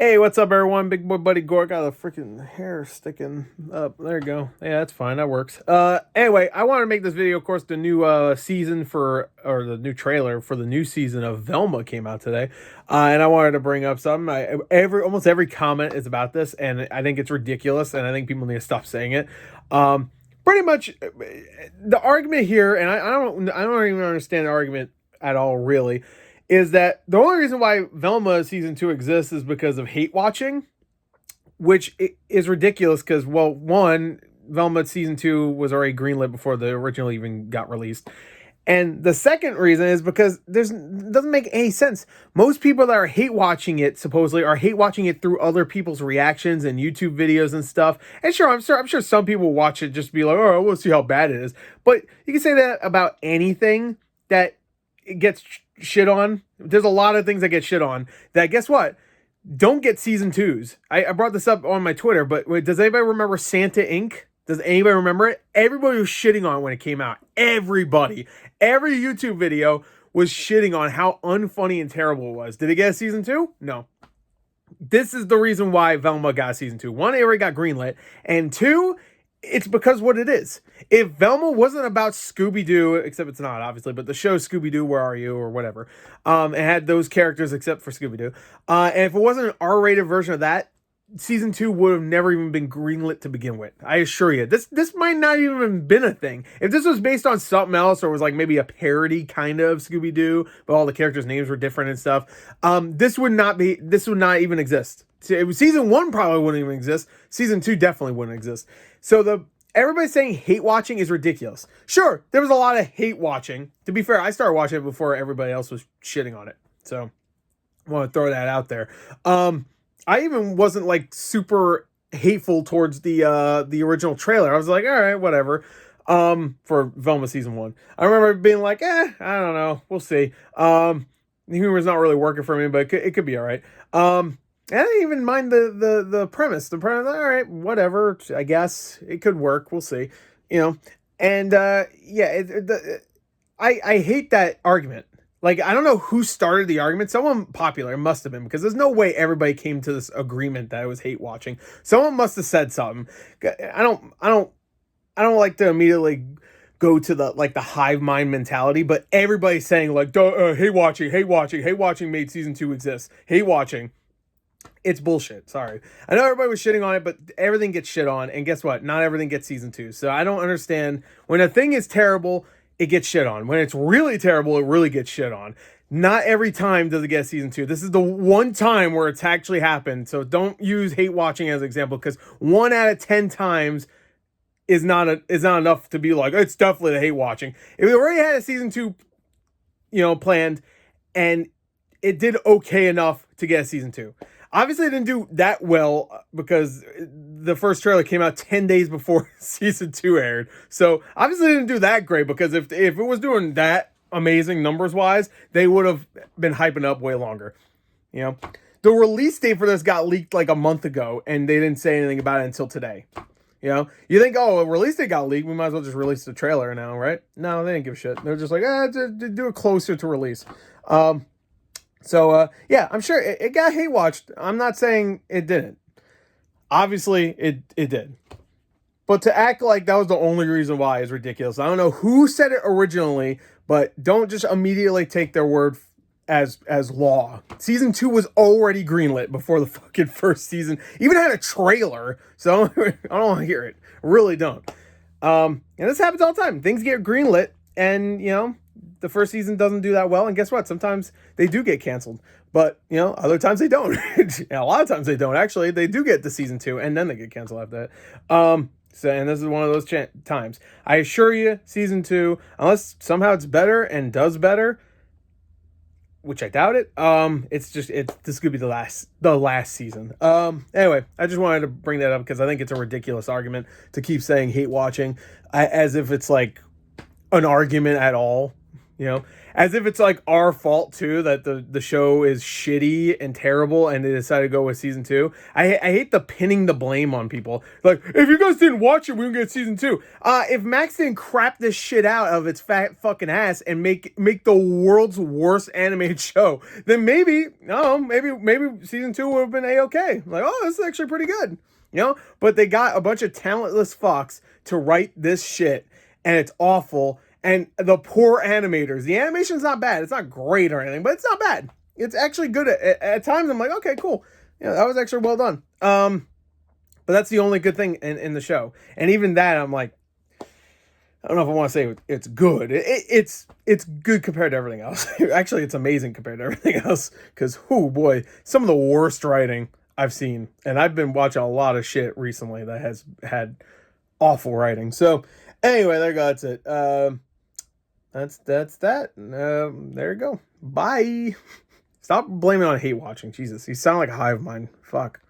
Hey, what's up, everyone? Big boy buddy Gore got a freaking hair sticking up. There you go. Yeah, that's fine. That works. Anyway, I wanted to make this video. Of course, the new season for, or the new trailer for the new season of Velma came out today, and I wanted to bring up something. Almost every comment is about this, and I think it's ridiculous, and I think people need to stop saying it. Pretty much, the argument here, and I don't even understand the argument at all, really, is that the only reason why Velma season 2 exists is because of hate watching, which is ridiculous because, well, one, Velma season 2 was already greenlit before the original even got released. And the second reason is because it doesn't make any sense. Most people that are hate watching it supposedly are hate watching it through other people's reactions and YouTube videos and stuff. And sure, I'm sure some people watch it just to be like, oh, we'll see how bad it is. But you can say that about anything that it gets shit on. There's a lot of things that get shit on that, guess what, don't get season 2s. I brought this up on my Twitter, but wait, does anybody remember Santa Inc? Does anybody remember it? Everybody was shitting on it when it came out. Everybody. Every YouTube video was shitting on how unfunny and terrible it was. Did it get a season 2? No. This is the reason why Velma got season 2. One, it already got greenlit. And two, it's because what it is. If Velma wasn't about Scooby-Doo, except it's not, obviously, but the show Scooby-Doo, Where Are You, or whatever, it had those characters except for Scooby-Doo. And if it wasn't an R-rated version of that, season 2 would have never even been greenlit to begin with. I assure you. This might not even been a thing. If this was based on something else, or was like maybe a parody kind of Scooby-Doo, but all the characters' names were different and stuff, this would not even exist. Season 1 probably wouldn't even exist. Season 2 definitely wouldn't exist. So everybody saying hate watching is ridiculous. Sure, there was a lot of hate watching. To be fair, I started watching it before everybody else was shitting on it. So I want to throw that out there. I even wasn't like super hateful towards the original trailer. I was like, all right, whatever. For Velma season 1, I remember being like, I don't know, we'll see. The humor's not really working for me, but it could be all right. I didn't even mind the premise. The premise, all right, whatever. I guess it could work. We'll see. And yeah, I hate that argument. Like, I don't know who started the argument. Someone popular, it must have been, because there's no way everybody came to this agreement that it was hate watching. Someone must have said something. I don't like to immediately go to the hive mind mentality, but everybody's saying like, hate watching made season 2 exist. Hate watching. It's bullshit. Sorry. I know everybody was shitting on it, but everything gets shit on. And guess what? Not everything gets season 2. So I don't understand. When a thing is terrible, it gets shit on. When it's really terrible, it really gets shit on. Not every time does it get season 2. This is the one time where it's actually happened. So don't use hate watching as an example, because 1 out of 10 times is not enough to be like, it's definitely the hate watching. If we already had a season 2, planned, and it did okay enough to get a season 2. Obviously, it didn't do that well because the first trailer came out 10 days before season 2 aired. So obviously, it didn't do that great, because if it was doing that amazing numbers wise, they would have been hyping up way longer. The release date for this got leaked like a month ago, and they didn't say anything about it until today. You think, oh, a release date got leaked, we might as well just release the trailer now, right? No, they didn't give a shit. They're just like, do it closer to release. So yeah, I'm sure it got hate watched. I'm not saying it didn't. Obviously, it did. But to act like that was the only reason why is ridiculous. I don't know who said it originally, but don't just immediately take their word as law. Season 2 was already greenlit before the fucking first season even had a trailer. So I don't want to hear it. Really don't. And this happens all the time. Things get greenlit, and the first season doesn't do that well, and guess what? Sometimes they do get canceled, but other times they don't. A lot of times they don't. Actually, they do get to season 2, and then they get canceled after that. So, and this is one of those times. I assure you, season 2, unless somehow it's better and does better, which I doubt it. This could be the last season. Anyway, I just wanted to bring that up because I think it's a ridiculous argument to keep saying hate watching as if it's like an argument at all. You know, as if it's like our fault too that the show is shitty and terrible and they decided to go with season 2. I hate the pinning the blame on people. Like, if you guys didn't watch it, we can get season 2. If Max didn't crap this shit out of its fat fucking ass and make the world's worst animated show, then maybe season 2 would have been a-okay. Like, oh, this is actually pretty good. You know, but they got a bunch of talentless fucks to write this shit, and it's awful. And the poor animators. The animation's not bad. It's not great or anything, but it's not bad. It's actually good. At times, I'm like, okay, cool. Yeah, that was actually well done. But that's the only good thing in the show. And even that, I'm like, I don't know if I want to say it's good. It's good compared to everything else. Actually, it's amazing compared to everything else. Because, oh boy, some of the worst writing I've seen. And I've been watching a lot of shit recently that has had awful writing. So, anyway, there you go. That's it. That's that. There you go. Bye. Stop blaming on hate watching. Jesus, you sound like a hive mind. Fuck.